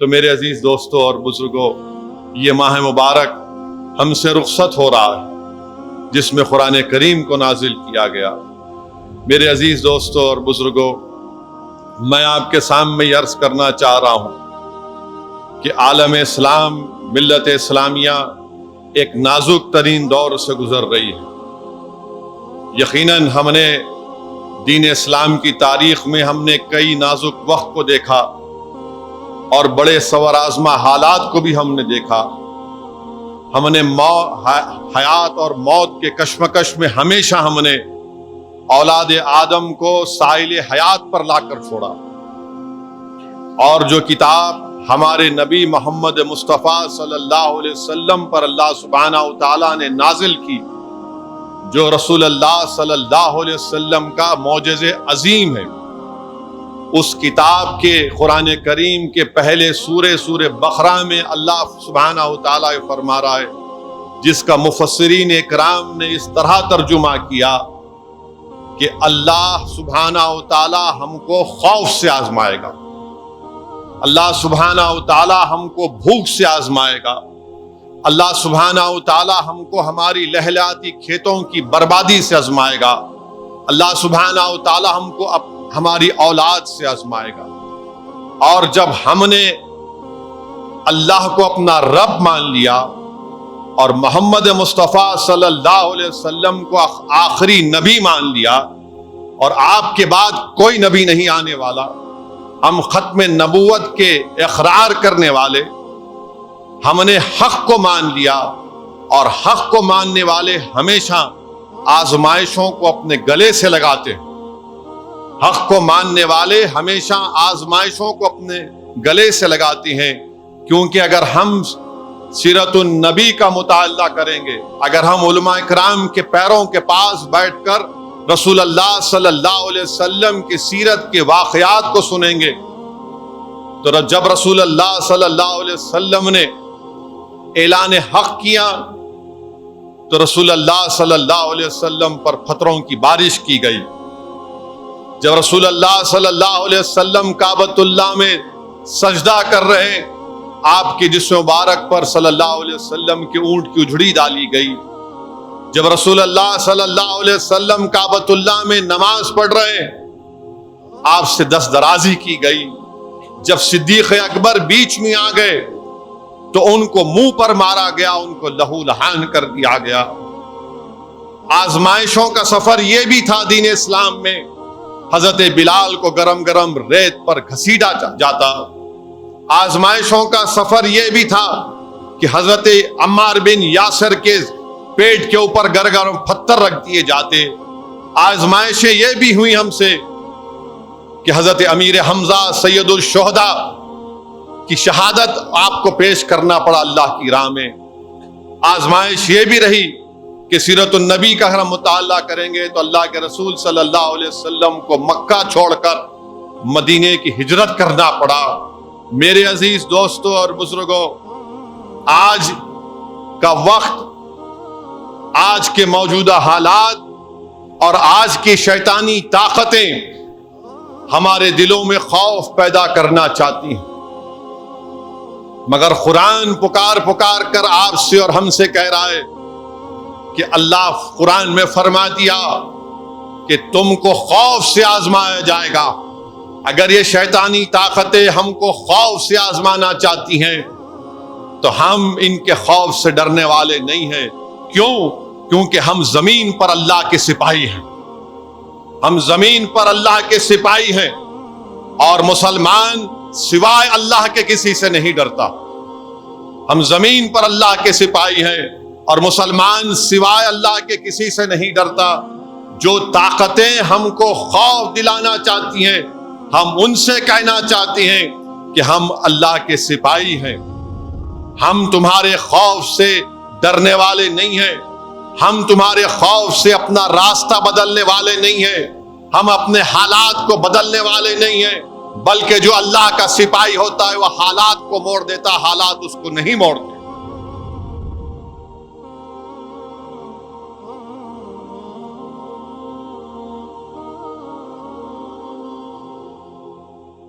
تو میرے عزیز دوستوں اور بزرگوں، یہ ماہ مبارک ہم سے رخصت ہو رہا ہے جس میں قرآن کریم کو نازل کیا گیا۔ میرے عزیز دوستوں اور بزرگوں، میں آپ کے سامنے یہ عرض کرنا چاہ رہا ہوں کہ عالم اسلام، ملت اسلامیہ ایک نازک ترین دور سے گزر رہی ہے۔ یقیناً ہم نے دین اسلام کی تاریخ میں ہم نے کئی نازک وقت کو دیکھا اور بڑے سور آزما حالات کو بھی ہم نے دیکھا۔ ہم نے حیات اور موت کے کشمکش میں ہمیشہ ہم نے اولاد آدم کو سائل حیات پر لا کر چھوڑا، اور جو کتاب ہمارے نبی محمد مصطفیٰ صلی اللہ علیہ وسلم پر اللہ سبحانہ و تعالیٰ نے نازل کی، جو رسول اللہ صلی اللہ علیہ وسلم کا معجزہ عظیم ہے، اس کتاب کے قرآن کریم کے پہلے سورہ بقرہ میں اللہ سبحانہ و تعالیٰ فرما رہا ہے، جس کا مفسرین اکرام نے اس طرح ترجمہ کیا کہ اللہ سبحانہ و تعالیٰ ہم کو خوف سے آزمائے گا، اللہ سبحانہ و تعالیٰ ہم کو بھوک سے آزمائے گا، اللہ سبحانہ و تعالیٰ ہم کو ہماری لہلاتی کھیتوں کی بربادی سے آزمائے گا، اللہ سبحانہ و تعالیٰ ہم کو ہماری اولاد سے آزمائے گا۔ اور جب ہم نے اللہ کو اپنا رب مان لیا اور محمد مصطفیٰ صلی اللہ علیہ وسلم کو آخری نبی مان لیا، اور آپ کے بعد کوئی نبی نہیں آنے والا، ہم ختم نبوت کے اقرار کرنے والے، ہم نے حق کو مان لیا، اور حق کو ماننے والے ہمیشہ آزمائشوں کو اپنے گلے سے لگاتے ہیں۔ حق کو ماننے والے ہمیشہ آزمائشوں کو اپنے گلے سے لگاتی ہیں، کیونکہ اگر ہم سیرت النبی کا مطالعہ کریں گے، اگر ہم علماء اکرام کے پیروں کے پاس بیٹھ کر رسول اللہ صلی اللہ علیہ وسلم کی سیرت کے واقعات کو سنیں گے، تو جب رسول اللہ صلی اللہ علیہ وسلم نے اعلان حق کیا تو رسول اللہ صلی اللہ علیہ وسلم پر پتھروں کی بارش کی گئی۔ جب رسول اللہ صلی اللہ علیہ وسلم کعبۃ اللہ میں سجدہ کر رہے، آپ کے جسم مبارک پر صلی اللہ علیہ وسلم کے اونٹ کی اجڑی ڈالی گئی۔ جب رسول اللہ صلی اللہ علیہ وسلم کعبۃ اللہ میں نماز پڑھ رہے، آپ سے دست درازی کی گئی۔ جب صدیق اکبر بیچ میں آ گئے تو ان کو منہ پر مارا گیا، ان کو لہو لہان کر دیا گیا۔ آزمائشوں کا سفر یہ بھی تھا دین اسلام میں، حضرت بلال کو گرم گرم ریت پر گھسیٹا جاتا۔ آزمائشوں کا سفر یہ بھی تھا کہ حضرت عمار بن یاسر کے پیٹ کے اوپر گرم پتھر رکھ دیے جاتے۔ آزمائشیں یہ بھی ہوئی ہم سے کہ حضرت امیر حمزہ سید الشہداء کی شہادت آپ کو پیش کرنا پڑا اللہ کی راہ میں۔ آزمائش یہ بھی رہی کہ سیرت النبی کا اگر ہم مطالعہ کریں گے تو اللہ کے رسول صلی اللہ علیہ وسلم کو مکہ چھوڑ کر مدینے کی ہجرت کرنا پڑا۔ میرے عزیز دوستوں اور بزرگوں، آج کا وقت، آج کے موجودہ حالات اور آج کی شیطانی طاقتیں ہمارے دلوں میں خوف پیدا کرنا چاہتی ہیں، مگر قرآن پکار پکار کر آپ سے اور ہم سے کہہ رہا ہے کہ اللہ قرآن میں فرما دیا کہ تم کو خوف سے آزمایا جائے گا۔ اگر یہ شیطانی طاقتیں ہم کو خوف سے آزمانا چاہتی ہیں تو ہم ان کے خوف سے ڈرنے والے نہیں ہیں۔ کیوں؟ کیونکہ ہم زمین پر اللہ کے سپاہی ہیں، ہم زمین پر اللہ کے سپاہی ہیں، اور مسلمان سوائے اللہ کے کسی سے نہیں ڈرتا۔ ہم زمین پر اللہ کے سپاہی ہیں اور مسلمان سوائے اللہ کے کسی سے نہیں ڈرتا۔ جو طاقتیں ہم کو خوف دلانا چاہتی ہیں، ہم ان سے کہنا چاہتے ہیں کہ ہم اللہ کے سپاہی ہیں، ہم تمہارے خوف سے ڈرنے والے نہیں ہیں، ہم تمہارے خوف سے اپنا راستہ بدلنے والے نہیں ہیں، ہم اپنے حالات کو بدلنے والے نہیں ہیں، بلکہ جو اللہ کا سپاہی ہوتا ہے وہ حالات کو موڑ دیتا، حالات اس کو نہیں موڑتے۔